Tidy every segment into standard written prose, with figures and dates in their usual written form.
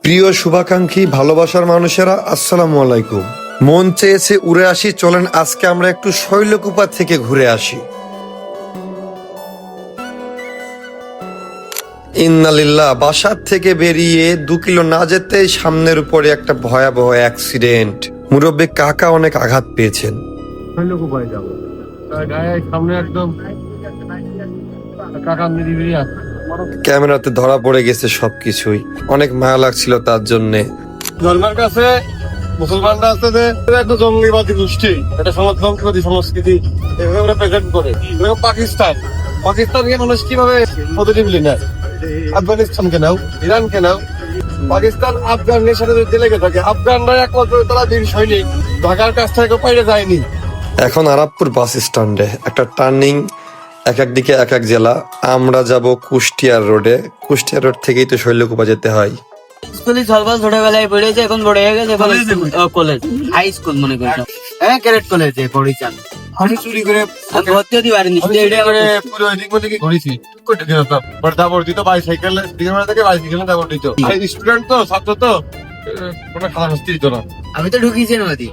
প্রিয় শুভাকাঙ্ক্ষী ভালোবাসার মানুষেরা, আসসালামু আলাইকুম। মন চেয়েছে উড়ে আসি, চলেন আজকে আমরা একটু শৈলকুপা থেকে ঘুরে আসি। ইন্নালিল্লাহ। বাসার থেকে বেরিয়ে 2 কিলো না যেতেই সামনের উপরে একটা ভয়াবহ অ্যাক্সিডেন্ট। মুরব্বী কাকা অনেক আঘাত পেয়েছেন। শৈলকুপায় যাবো, গায়ে সামনে একদম কাকা নিরিবিলি আছে। ক্যামেরাতে ধরা পড়ে গেছে সবকিছুই। অনেক মায়া লাগছিল তার জন্যে। ধর্মের কাছে মুসলমানরা আছে যে একটা জঙ্গলিবাদী গোষ্ঠী, একটা সমাজতন্ত্রবাদী সংস্কৃতি এভাবে প্রেজেন্ট করে। পাকিস্তানকে মানুষ কিভাবে পজিটিভলি নেয়, আফগানিস্তানকে নাও, ইরানকে নাও, পাকিস্তান আফগানের সাথে যদি লেগে থাকে, আফগানরা একমাত্র তারা বীর সৈনিক, ঢাকার কাছ থেকে বাইরে যায়নি। এখন আরাবপুর বাস স্ট্যান্ডে একটা টার্নিং, এক এক দিকে এক এক জেলা। আমরা যাব কুষ্টিয়ার রোডে। কুষ্টিয়া রোড থেকেই তো শৈলকুপা যেতে হয়। স্কুলে সর্বাল ছোটবেলায় পড়েছে, এখন বড় হয়ে গেছে, কলেজ হাই স্কুল মনে করছো। হ্যাঁ, ক্যারেট কলেজে পড়েছেন। আমি চুরি করে ভর্তি হতে পারিনি, পুরো এদিক ওদিকে ঘুরেছি। বর্ধিত বাইসাইকেল থেকে বাইসাইকেল বর্ধিত স্টুডেন্ট তো, ছাত্র তো, কোনো খারাপ শাস্তি দিত না। আমি তো ঢুকিয়েছি নদী।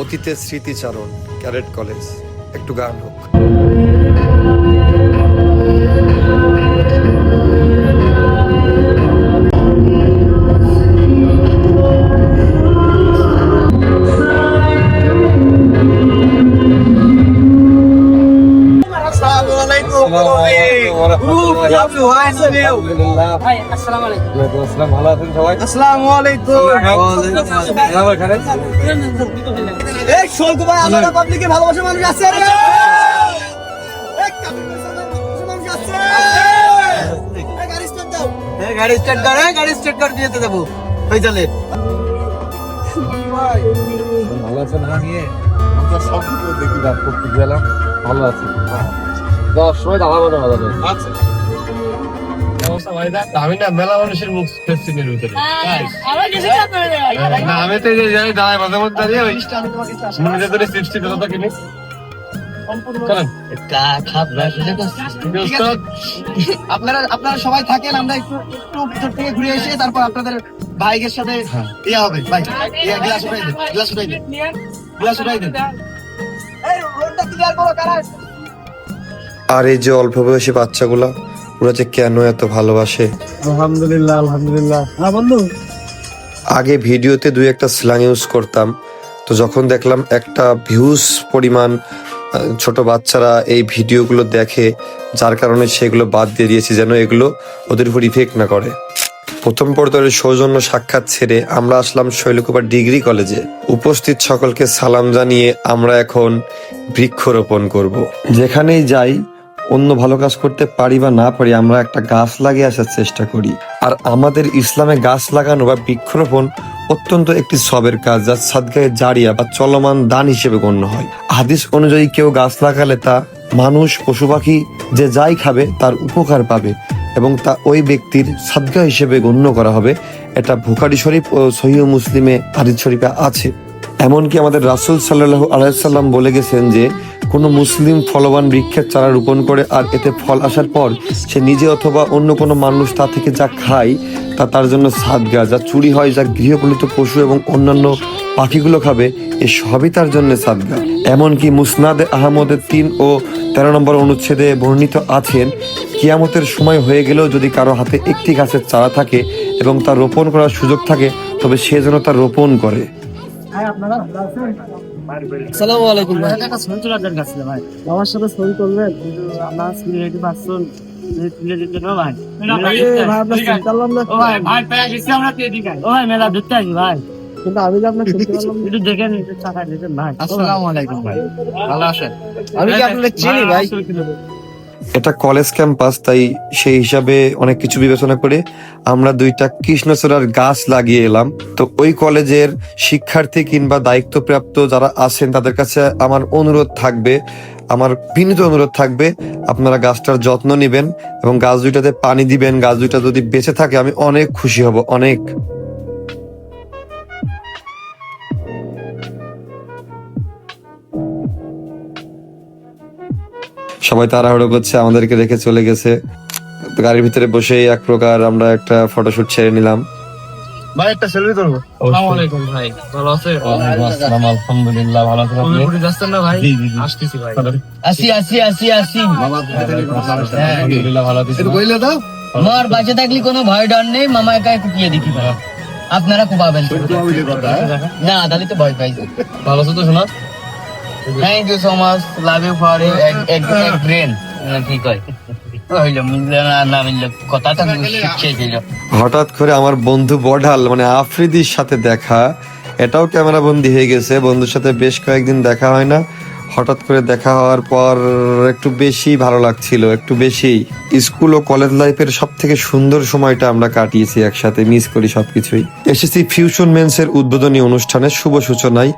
অতীতের স্মৃতিচারণ, ক্যারেট কলেজ। একটু গান হোক। ভালোবাসা মানুষ আছে, গাড়ি স্টার্ট দাও, গাড়ি স্টার্ট করে দিয়ে দেবো। ফয়সালের ভালো আছে না? নিয়ে আমরা সব দেখি করতে গেলাম, ভালো আছে। 10 সময় দাঁড়াবো না। আচ্ছা, আমি না মেলা মানুষের মুখ ফেস্টিভের ভিতরে আমি তো দাঁড়াই মাঝে মধ্যে দাঁড়িয়ে ওই নিজের ধরে সৃষ্টি দাদা কিনে আপনারা সবাই থাকেন, আমরা একটু ভিতর থেকে ঘুরে এসে তারপর আপনাদের বাইকের সাথে ইয়ে হবে। গ্লাস উঠাই দেন, গ্লাস উঠাই দেন, গ্লাস উঠাই দেন। আর এই যে অল্প বয়সী বাচ্চাগুলা, ওরা যে কেন এত ভালোবাসে। আলহামদুলিল্লাহ, আলহামদুলিল্লাহ। হ্যাঁ বন্ধু, আগে ভিডিওতে 2-1টা স্ল্যাং ইউজ করতাম, তো যখন দেখলাম একটা ভিউজ পরিমাণ ছোট বাচ্চারা এই ভিডিওগুলো দেখে, যার কারণে সেগুলো বাদ দিয়ে দিয়েছি, যেন এগুলো ওদের উপর ইফেক্ট না করে। প্রথম পর্যায়ের সৌজন্য সাক্ষাৎ ছেড়ে আমরা আসলাম শৈলকুপা ডিগ্রি কলেজে। উপস্থিত সকলকে সালাম জানিয়ে আমরা এখন বৃক্ষরোপণ করব। যেখানেই যাই, অন্য ভালো কাজ করতে পারি বা না পারি, আমরা একটা গাছ লাগিয়ে আসার চেষ্টা করি। আর আমাদের ইসলামে গাছ লাগানো বা বৃক্ষরোপণ অত্যন্ত একটি সবের কাজ, যা সাদগায়ে জারিয়া বা চলমান দান হিসেবে গণ্য হয়। হাদিস অনুযায়ী কেউ গাছ লাগালে তা মানুষ, পশু পাখি যে যাই খাবে তার উপকার পাবে এবং তা ওই ব্যক্তির সাদগা হিসেবে গণ্য করা হবে। এটা বুখারী শরীফ ও সহিহ মুসলিমে হাদিস শরীফে আছে। এমনকি আমাদের রাসূল সাল্লাল্লাহু আলাইহি সাল্লাম বলে গেছেন যে কোনো মুসলিম ফলবান বৃক্ষের চারা রোপণ করে আর এতে ফল আসার পর সে নিজে অথবা অন্য কোনো মানুষ তা থেকে যা খায় তা তার জন্য সাদগা। যা চুরি হয়, যা গৃহপালিত পশু এবং অন্যান্য পাখিগুলো খাবে, এ সবই তার জন্য সাদগা। এমনকি মুসনাদে আহমদের 3 ও 13 নম্বর অনুচ্ছেদে বর্ণিত আছেন, কিয়ামতের সময় হয়ে গেলেও যদি কারো হাতে একটি গাছের চারা থাকে এবং তা রোপণ করার সুযোগ থাকে, তবে সে যেন তা রোপণ করে। আসসালামু আলাইকুম ভাই। একটা ছবি তোলার দরকার ছিল ভাই, আমার সাথে ছবি করবেন? আমরা সিলেটি পারসন তুলে দিতে না ভাই। ভাই পেয়ে গেছি আমরা, ভাই মেলা ধরতে আসি ভাই, কিন্তু আমি যে আপনার ছবি করলাম একটু দেখে নিতে টাকা দিতেন ভাই। আসসালামু আলাইকুম ভাই, ভালো আছেন? আমি কি আপনাদের চিনি ভাই? এটা কলেজ ক্যাম্পাস, তাই সেই হিসাবে অনেক কিছু বিবেচনা করে আমরা 2টা কৃষ্ণচূড়ার গাছ লাগিয়ে এলাম। তো ওই কলেজের শিক্ষার্থী কিংবা দায়িত্বপ্রাপ্ত যারা আছেন তাদের কাছে আমার অনুরোধ থাকবে, আমার বিনীত অনুরোধ থাকবে, আপনারা গাছটার যত্ন নেবেন এবং গাছ 2টাতে পানি দিবেন। গাছ 2টা যদি বেঁচে থাকে আমি অনেক খুশি হব, অনেক। সবাই তাড়াহুড়ো করছে, আমাদেরকে রেখে চলে গেছে। গাড়ির ভিতরে বসেই এক প্রকার আমরা একটা ফটোশুট ছেড়ে নিলাম। ভাই একটা সেলফি করবো। আসসালামু আলাইকুম ভাই, ভালো আছেন? আসসালাম, আলহামদুলিল্লাহ, ভালো আছেন আপনি? পুরোপুরি যাচ্ছেন না ভাই? জি, জি, জি। আসতেছি ভাই। আলহামদুলিল্লাহ, ভালো আছি। একটু বললে দাও। আমার বাঁচে থাকলে কোনো ভয় ডর নেই, মামা একাই কুপিয়ে দিতে পারে, আপনারা কুপাবেন না, তাহলে তো ভয় পাইছে। ভালো আছো তো শোনা? Thank you so much, love you for এক ব্রেন, ঠিক হয় হইল মিললে না মিললে কথাটা শিখছে দিল। হঠাৎ করে আমার বন্ধু বড়াল মানে আফ্রিদির সাথে দেখা, এটাও ক্যামেরা বন্দি হয়ে গেছে। বন্ধুর সাথে বেশ কয়েকদিন দেখা হয় না, হঠাৎ করে দেখা হওয়ার পর একটু বেশি ভালো লাগছিল, একটু বেশি। স্কুল ও কলেজ লাইফের সব থেকে সুন্দর সময়টা আমরা কাটিয়েছি একসাথে, মিস করি সবকিছুই। এসেছি ফিউশন মেন্সের উদ্বোধনী অনুষ্ঠানের শুভ সূচনায়।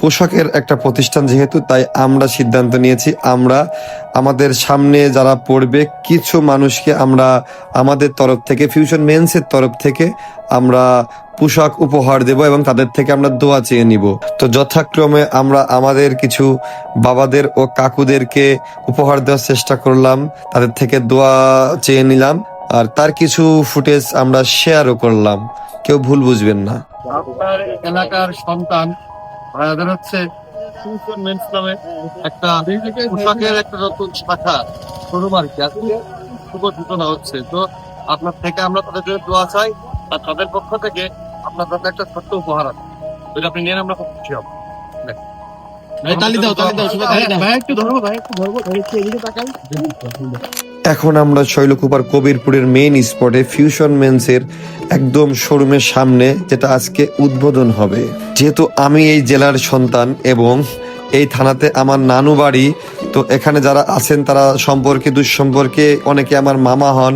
পোশাকের একটা প্রতিষ্ঠান যেহেতু, তাই আমরা সিদ্ধান্ত নিয়েছি আমরা আমাদের সামনে যারা পড়বে কিছু মানুষকে আমরা আমাদের তরফ থেকে, ফিউশন মেন্সের তরফ থেকে আমরা পোশাক উপহার দেব এবং তাদের থেকে আমরা দোয়া চেয়ে নিব। তো যথাক্রমে আমরা আমাদের কিছু বাবাদের ও কাকুদেরকে উপহার দেওয়ার চেষ্টা করলাম, তাদের থেকে দোয়া চেয়ে নিলাম, আর তার কিছু ফুটেজ আমরা শেয়ারও করলাম, কেউ ভুল বুঝবেন না। আপনার এলাকার সন্তান ভাইয়াদের হচ্ছে ফিউশন মেন্স নামে একটা পোশাকের একটা নতুন শাখা শোরুম আর কি আজকে শুভ সূচনা হচ্ছে। তো আপনার থেকে আমরা তাদের জন্য দোয়া চাই, আর তাদের পক্ষ থেকে আপনার কাছে একটা ছোট্ট উপহার আছে, যদি আপনি নেন আমরা খুব খুশি হব। তালি দাও, তালি দাও, সবাই তালি দাও। ভাই একটু ধরবো, ভাই একটু ধরবো, এখন আমরা শৈলকুপার কবিরপুরের মেইন স্পটে ফিউশন মেন্সের একদম শোরুমের সামনে, যেটা আজকে উদ্বোধন হবে। যেহেতু আমি এই জেলার সন্তান এবং এই থানাতে আমার নানু বাড়ি, তো এখানে যারা আছেন তারা সম্পর্কে দুঃসম্পর্কে, অনেকে আমার মামা হন,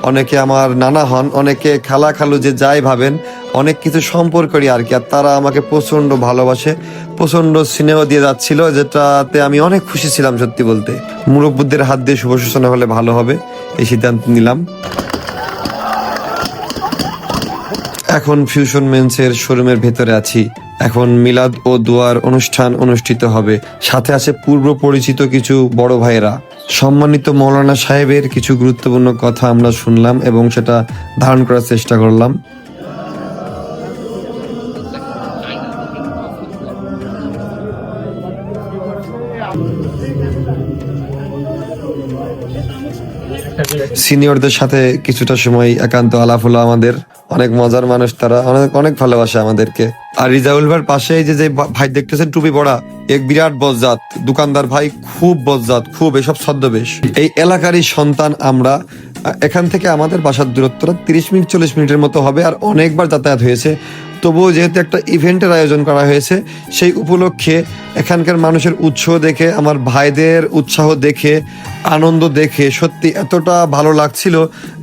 অনেকে আমার নানা হন, অনেকে খালা খালু যে যাই ভাবেন, অনেক কিছু সম্পর্কই আর কি। আর তারা আমাকে প্রচণ্ড ভালোবাসে, প্রচণ্ড স্নেহ দিয়ে যাচ্ছিল, যেটাতে আমি অনেক খুশি ছিলাম সত্যি বলতে। মুরব্বীদের হাত দিয়ে শুভ সূচনা হলে ভালো হবে, এই সিদ্ধান্ত নিলাম। এখন ফিউশন মেন্সের শোরুমের ভেতরে আছি। এখন মিলাদ ও দোয়ার অনুষ্ঠান অনুষ্ঠিত হবে, সাথে আছে পূর্ব পরিচিত কিছু বড় ভাইয়েরা। সম্মানিত মৌলানা সাহেবের কিছু গুরুত্বপূর্ণ কথা আমরা শুনলাম এবং সেটা ধারণ করার চেষ্টা করলাম। সিনিয়রদের সাথে কিছুটা সময় একান্ত আলাপ হলো আমাদের, অনেক মজার মানুষ তারা, অনেক অনেক ভালোবাসে আমাদেরকে। আর রিজাউল ভাইয়ের পাশে এই যে ভাই দেখতেছেন টুপি পড়া, এক বিরাট বজ্জাত দোকানদার ভাই, খুব বজ্জাত, খুব এসব ছদ্মবেশ। এই এলাকারই সন্তান আমরা। এখান থেকে আমাদের বাসার দূরত্বটা 30 মিনিট 40 মিনিটের মতো হবে, আর অনেকবার যাতায়াত হয়েছে। তবুও যেহেতু একটা ইভেন্টের আয়োজন করা হয়েছে, সেই উপলক্ষে এখানকার মানুষের উৎসাহ দেখে, আমার ভাইদের উৎসাহ দেখে, আনন্দ দেখে সত্যি এতটা ভালো লাগছিল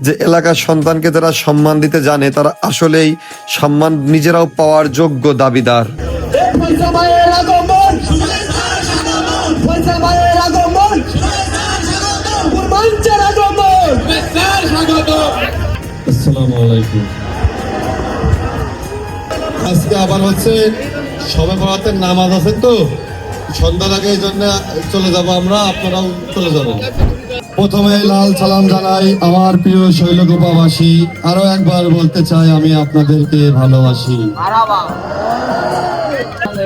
যে এলাকার সন্তানকে যারা সম্মান দিতে জানে, তারা আসলেই সম্মান নিজেরাও পাওয়ার যোগ্য দাবিদার। আসসালামু আলাইকুম। আজকে আবার হচ্ছে সবে বরাতের নামাজ আছে, তো সন্ধ্যার আগে এই জন্য চলে যাব আমরা, আপনারাও চলে যাবেন। প্রথমে লাল সালাম জানাই আমার প্রিয় শৈলকুপাবাসী, আরো একবার বলতে চাই আমি আপনাদেরকে ভালোবাসি।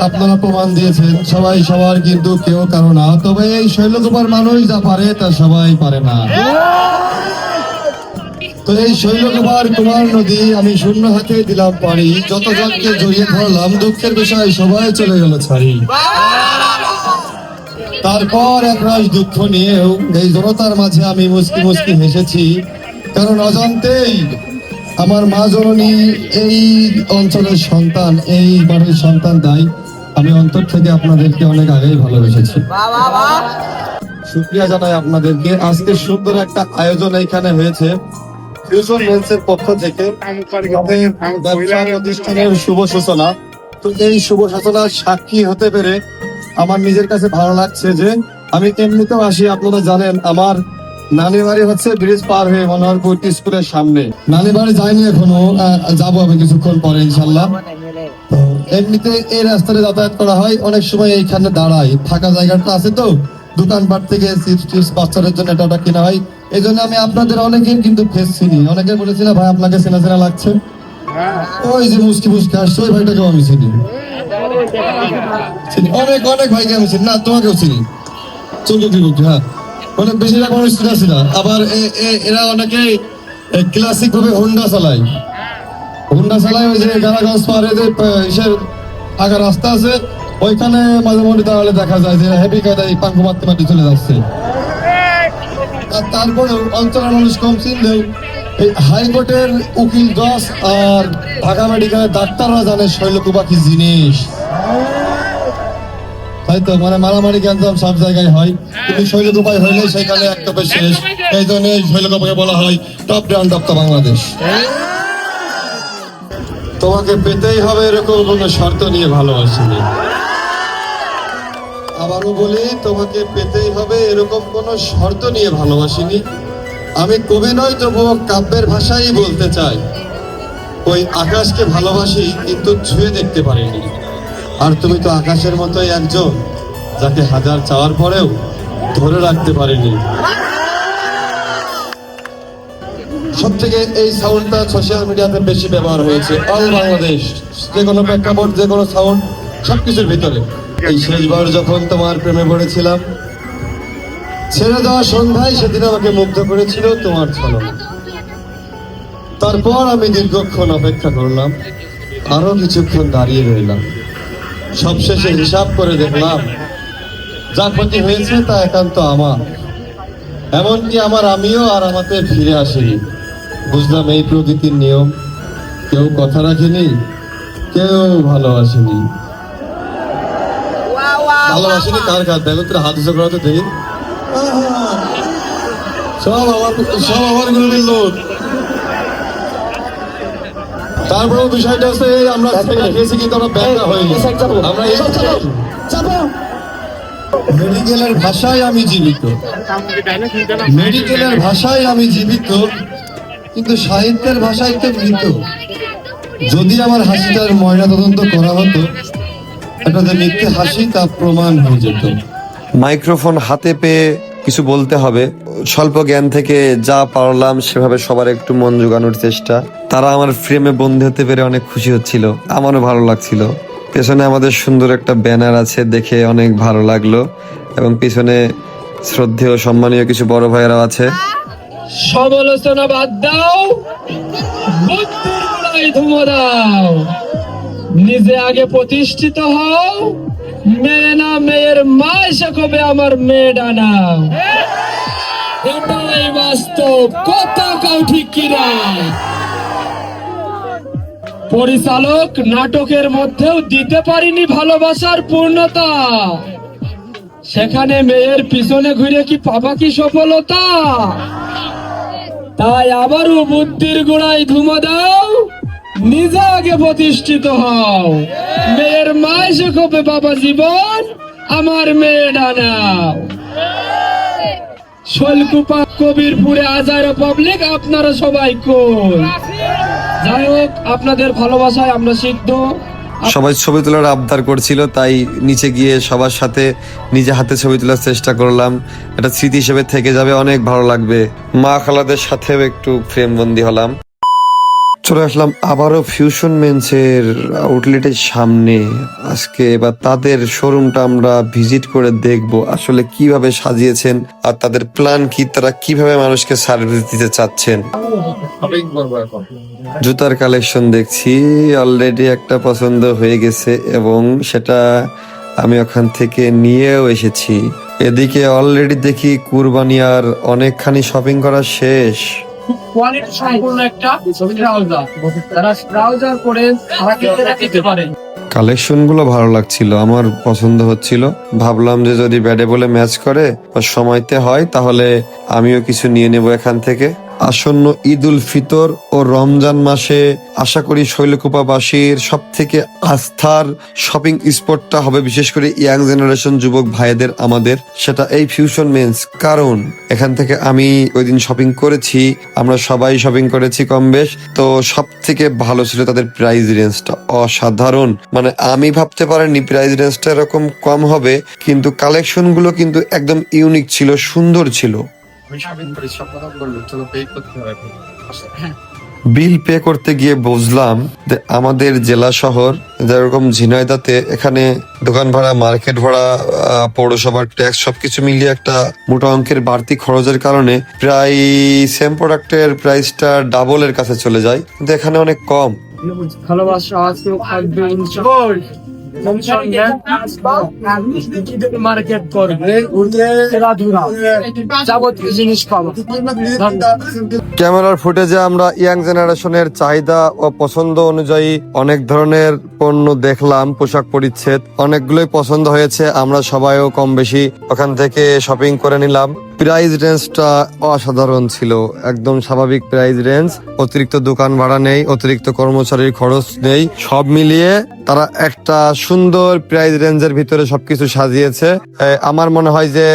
আপনারা প্রমাণ দিয়েছেন সবাই সবার, কিন্তু কেউ কারো না। তবে এই শৈলকুপার মানুষ যা পারে তা সবাই পারে না। তো এই শৈলকুপার কুমার নদী আমি শূন্য হাতে দিলাম পারি, যতজনকে জড়িয়ে ধরলাম দুঃখের বিষয় সবাই চলে গেল ছাড়ি। তারপর একরাশ দুঃখ নিয়েও এই জনতার মাঝে আমি মুস্কি মুস্কি হেসেছি, কারণ অজান্তেই আমার মা জননী এই অঞ্চলের সন্তান, এই বাড়ির সন্তান, তাই আমি অন্তর থেকে আপনাদেরকে অনেক আগেই ভালোবেসেছি। শুকরিয়া জানাই আপনাদেরকে। আজকে সুন্দর একটা আয়োজন এখানে হয়েছে ফিউশন মেন্সের পক্ষ থেকে, ব্যবসা প্রতিষ্ঠানের শুভ সূচনা। তো এই শুভ সূচনার সাক্ষী হতে পেরে আমার নিজের কাছে ভালো লাগছে যে আমি এমনিতেও আসি। আপনারা জানেন আমার নানি বাড়ি হচ্ছে ব্রিজ পার হয়ে মনোহরপুর স্কুলের সামনে। নানি বাড়ি যাইনি এখনো, যাবো আমি কিছুক্ষণ পরে ইনশাল্লাহ। তো এমনিতে এই রাস্তায় যাতায়াত করা হয়, অনেক সময় এইখানে দাঁড়াই, ফাঁকা জায়গাটা আছে তো, দোকানপাট থেকে চিপস টিপস বাচ্চাদের জন্য এটা ওটা কিনা হয়। এই জন্য আমি আপনাদের অনেকের কিন্তু ফেস চিনি, অনেকে বলেছিল ভাই আপনাকে চেনা চেনা লাগছে। ওই যে মুসকি মুসকি আসছে ওই ভাইটাকেও আমি চিনি চিনি অনেক অনেক ভাইকে আমি চিনি না তোমাকেও চিনি চৌকি বুকি হ্যাঁ মানে বেশিরভাগ মানুষ চিনা চিনা আবার এরা অনেকে ক্লাসিক ভাবে হোন্ডা চালায় ওই যে গারাগঞ্জ পাহাড়ে যে ইসের আগা রাস্তা আছে ওইখানে মাঝে মধ্যে তাহলে দেখা যায় যে হেভি কাদাই পাঙ্কু মারতে মারতে চলে যাচ্ছে আর তারপরে অঞ্চলের মানুষ কম চিনলেও এই হাইকোর্টের উকিল জজ আর ঢাকা মেডিকেলের ডাক্তাররা জানে শৈলকুপা কি জিনিস তাই তো মানে মারামারি গ্যাঞ্জাম সব জায়গায় হয় কিন্তু শৈলকুপায় হইলে সেখানে একটা শেষ এই জন্য শৈলকুপাকে বলা হয় top brand of the Bangladesh তোমাকে পেতেই হবে এরকম কোনো শর্ত নিয়ে ভালোবাসিনি আবারও বলি তোমাকে পেতেই হবে এরকম কোনো শর্ত নিয়ে ভালোবাসিনি আমি কবি নই তবুও কাব্যের ভাষাই বলতে চাই ওই আকাশকে ভালোবাসি কিন্তু ছুঁয়ে দেখতে পারিনি আর তুমি তো আকাশের মতোই একজন যাকে হাজার চাওয়ার পরেও ধরে রাখতে পারিনি সব থেকে এই সাউন্ডটা সোশ্যাল মিডিয়াতে বেশি ব্যবহার হয়েছে অল বাংলাদেশ যে কোনো প্রেক্ষাপট যে কোনো সাউন্ড সবকিছুর ভিতরে এই শেষবার যখন তোমার প্রেমে পড়েছিলাম ছেড়ে দেওয়া সন্ধ্যায় সেদিন আমাকে মুগ্ধ করেছিল তোমার ছলনা তারপর আমি দীর্ঘক্ষণ অপেক্ষা করলাম আরো কিছুক্ষণ দাঁড়িয়ে রইলাম সবশেষে হিসাব করে দেখলাম যা ক্ষতি হয়েছে তা একান্ত আমার এমনকি আমার আমিও আর আমাকে ফিরে আসিনি বুঝলাম এই প্রকৃতির নিয়ম কেউ কথা রাখেনি কেউ ভালোবাসেনি ভালোবাসেনি কার কার দেখো তোর হাত হিসাব করাতে দেখি সব আমার গ্রুপের লোক তারপরেও বিষয়টা হচ্ছে আমরা খেয়েছি কিন্তু আমরা ব্যাংকা হইনি আমরা মেডিকেলের ভাষায় আমি জীবিত মেডিকেলের ভাষায় আমি জীবিত কিন্তু সাহিত্যের ভাষায় তো মৃত যদি আমার হাসিটার ময়নাতদন্ত করা হতো এটা যে মিথ্যে হাসি তা প্রমাণ হয়ে যেত মাইক্রোফোন হাতে পেয়ে কিছু বলতে হবে স্বল্প জ্ঞান থেকে যা পারলাম সেভাবে সবার একটু মন জোগানোর চেষ্টা তারা আমার ফ্রেমে বন্ধু হতে পেরে অনেক খুশি হচ্ছিল আমারও ভালো লাগছিল পেছনে আমাদের সুন্দর একটা ব্যানার আছে দেখে অনেক ভালো লাগলো এবং পিছনে শ্রদ্ধেয় সম্মানীয় কিছু বড় ভাইয়েরাও আছে সমালোচনা বাদ দাও, বুদ্ধির গোড়ায় ধুমো দাও, নিজে আগে প্রতিষ্ঠিত হও, মেয়ে না মেয়ের মা এসে কবে আমার মেয়ে ডানাও। এটাই বাস্তব কথা, কাউ ঠিক কিনা। পরিচালক নাটকের মধ্যেও দিতে পারিনি ভালোবাসার পূর্ণতা, সেখানে মেয়ের পিছনে ঘুরে কি পাবা কি সফলতা? তাই আবারও বুদ্ধির গোড়ায় ধুমো দাও, নিজে আগে প্রতিষ্ঠিত হও, মেয়ের মা এসে কবে বাবা জীবন আমার মেয়ে ডানাও। শৈলকুপা কবিরপুরে আজাইরা পাবলিক আপনারা সবাই কই। যাই হোক, আপনাদের ভালোবাসায় আমরা সিদ্ধ। সবাই ছবি তোলার আবদার করছিল, তাই নিচে গিয়ে সবার সাথে নিজে হাতে ছবি তোলার চেষ্টা করলাম। এটা স্মৃতি হিসেবে থেকে যাবে, অনেক ভালো লাগবে। মা খালাদের সাথেও একটু ফ্রেম বন্দি হলাম। চলে আসলাম আবারও ফিউশন মেন্সের আউটলেটের সামনে। আজকে এবার তাদের শোরুমটা আমরা ভিজিট করে দেখব আসলে কিভাবে সাজিয়েছেন আর তাদের প্ল্যান কি, তারা কিভাবে মানুষকে সার্ভিস দিতে চাচ্ছেন। জুতার কালেকশন দেখছি, অলরেডি একটা পছন্দ হয়ে গেছে এবং সেটা আমি ওখান থেকে নিয়েও এসেছি। এদিকে অলরেডি দেখি কুরবানিয়ার অনেকখানি শপিং করা শেষ। কোয়ালিটি সম্পূর্ণ একটা ট্রাউজার, যারা ট্রাউজার পরে দিতে পারে। কালেকশন গুলো ভালো লাগছিল, আমার পছন্দ হচ্ছিল। ভাবলাম যে যদি ব্যাডে বলে ম্যাচ করে বা সময়তে হয় তাহলে আমিও কিছু নিয়ে নেব এখান থেকে। আসন্ন ঈদ উল ফিতর ও রমজান মাসে আশা করি শৈলকুপাবাসীর সব থেকে আস্থার শপিং স্পটটা হবে বিশেষ করে ইয়াং জেনারেশন যুবক ভাইদের আমাদের, সেটা এই ফিউশন মেন্স। কারণ এখান থেকে আমি ওই দিন শপিং করেছি, আমরা সবাই শপিং করেছি কম বেশ। তো সব থেকে ভালো ছিল তাদের প্রাইস রেঞ্জটা, অসাধারণ। মানে আমি ভাবতে পারিনি প্রাইস রেঞ্জটা এরকম কম হবে, কিন্তু কালেকশন গুলো কিন্তু একদম ইউনিক ছিল, সুন্দর ছিল। বিল পে করতে গিয়ে বুঝলাম যে আমাদের জেলা শহর যেরকম ঝিনাইদহতে এখানে দোকান ভাড়া, মার্কেট ভাড়া, পৌরসভার ট্যাক্স সবকিছু মিলিয়ে একটা মোটা অঙ্কের বাড়তি খরচের কারণে প্রায় সেম প্রোডাক্টের প্রাইসটা ডাবলের কাছে চলে যায়, কিন্তু এখানে অনেক কম। ভালোবাসা আজকেও থাকবে মার্কেট করবে, খেলাধুলা, যাবতীয় জিনিস পাবো। ক্যামেরার ফুটেজে আমরা ইয়াং জেনারেশনের চাহিদা ও পছন্দ অনুযায়ী অনেক ধরনের পণ্য দেখলাম, পোশাক পরিচ্ছদ অনেকগুলোই পছন্দ হয়েছে। আমরা সবাইও কম বেশি ওখান থেকে শপিং করে নিলাম। প্রাইস রেঞ্জটা অসাধারণ ছিল, একদম স্বাভাবিক প্রাইস রেঞ্জ। অতিরিক্ত দোকান ভাড়া নেই, অতিরিক্ত কর্মচারীর খরচ নেই, সব মিলিয়ে তারা একটা সুন্দর প্রাইস রেঞ্জের ভিতরে সবকিছু সাজিয়েছে। আমার মনে হয় যে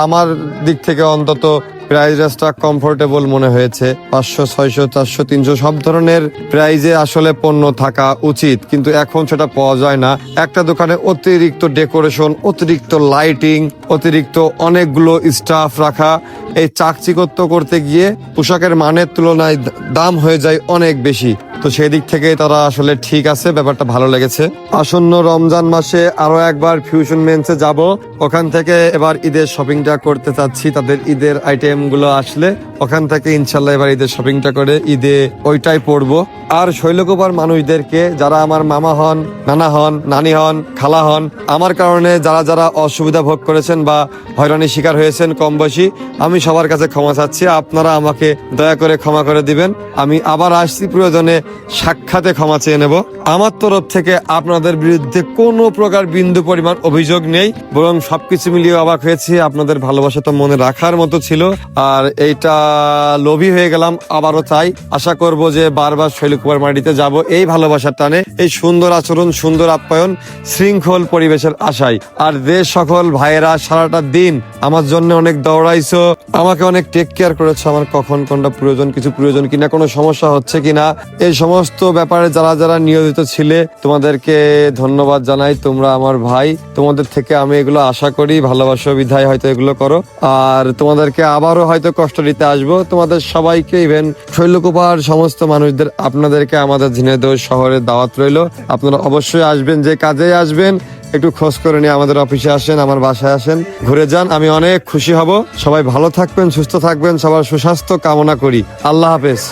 আমার দিক থেকে অন্তত প্রাইস রেঞ্জটা কমফোর্টেবল মনে হয়েছে। 500, 600, 400, 300 সব ধরনের প্রাইজে আসলে পণ্য থাকা উচিত, কিন্তু এখন সেটা পাওয়া যায় না। একটা দোকানে অতিরিক্ত ডেকোরেশন, অতিরিক্ত লাইটিং, অতিরিক্ত অনেকগুলো স্টাফ রাখা, এই চাকচিকত্ব করতে গিয়ে পোশাকের মানের তুলনায় দাম হয়ে যায় অনেক বেশি। তো সেই দিক থেকে তারা আসলে ঠিক আছে, ব্যাপারটা ভালো লেগেছে। আসন্ন রমজান মাসে আরো একবার ফিউশন মেন্সে যাব, ওখান থেকে এবার ঈদের শপিংটা করতে চাচ্ছি। তাদের ঈদের আইটেম গুলো আসলে ওখান থেকে ইনশাল্লাহ এবার ঈদের শপিংটা করে ঈদে ওইটাই পরবো। আর শৈলকুপার মানুষদেরকে, যারা আমার মামা হন, নানা হন, নানি হন, খালা হন, আমার কারণে যারা যারা অসুবিধা ভোগ করেছেন বা হয়রানির শিকার হয়েছেন কম বয়সী, আমি সবার কাছে ক্ষমা চাচ্ছি। আপনারা আমাকে দয়া করে ক্ষমা করে দিবেন। আমি আবার আসছি, প্রয়োজনে সাক্ষাতে ক্ষমা চেয়ে নেব। আমার তরফ থেকে আপনাদের বিরুদ্ধে কোনো প্রকার বিন্দু পরিমাণ অভিযোগ নেই, বরং সবকিছু মিলিয়ে অবাক হয়েছি। আপনাদের ভালোবাসা তো মনে রাখার মতো ছিল, আর এইটা লোভী হয়ে গেলাম আবারও। তাই আশা করব যে বারবার শৈলকুপার মাটিতে যাব এই ভালোবাসার টানে, এই সুন্দর আচরণ, সুন্দর আপ্যায়ন, শৃঙ্খল পরিবেশের আশায়। আর যে সকল ভাইয়েরা সারাটা দিন আমার জন্য অনেক দৌড়াইছো, আমাকে অনেক টেক কেয়ার করেছো, আমার কখন কোনটা প্রয়োজন, কিছু প্রয়োজন কিনা, কোনো সমস্যা হচ্ছে কিনা, এই সমস্ত ব্যাপারে যারা যারা নিয়োজিত ছিলে তোমাদেরকে ধন্যবাদ জানাই। তোমরা আমার ভাই, তোমাদের থেকে আমি এগুলো আশা করি, ভালোবাসা বিধায় হয়তো এগুলো করো। আর তোমাদেরকে আবারও হয়তো কষ্ট দিতে আসবো। তোমাদের সবাইকে, ইভেন শৈলকুপার সমস্ত মানুষদের, আপনাদেরকে আমাদের ঝিনাইদহ শহরের দাওয়াত রইলো। আপনারা অবশ্যই আসবেন, যে কাজে আসবেন একটু খোঁজ করে নিয়ে আমাদের অফিসে আসেন, আমার বাসায় আসেন, ঘুরে যান, আমি অনেক খুশি হব। সবাই ভালো থাকবেন, সুস্থ থাকবেন, সবার সুস্বাস্থ্য কামনা করি। আল্লাহ হাফেজ।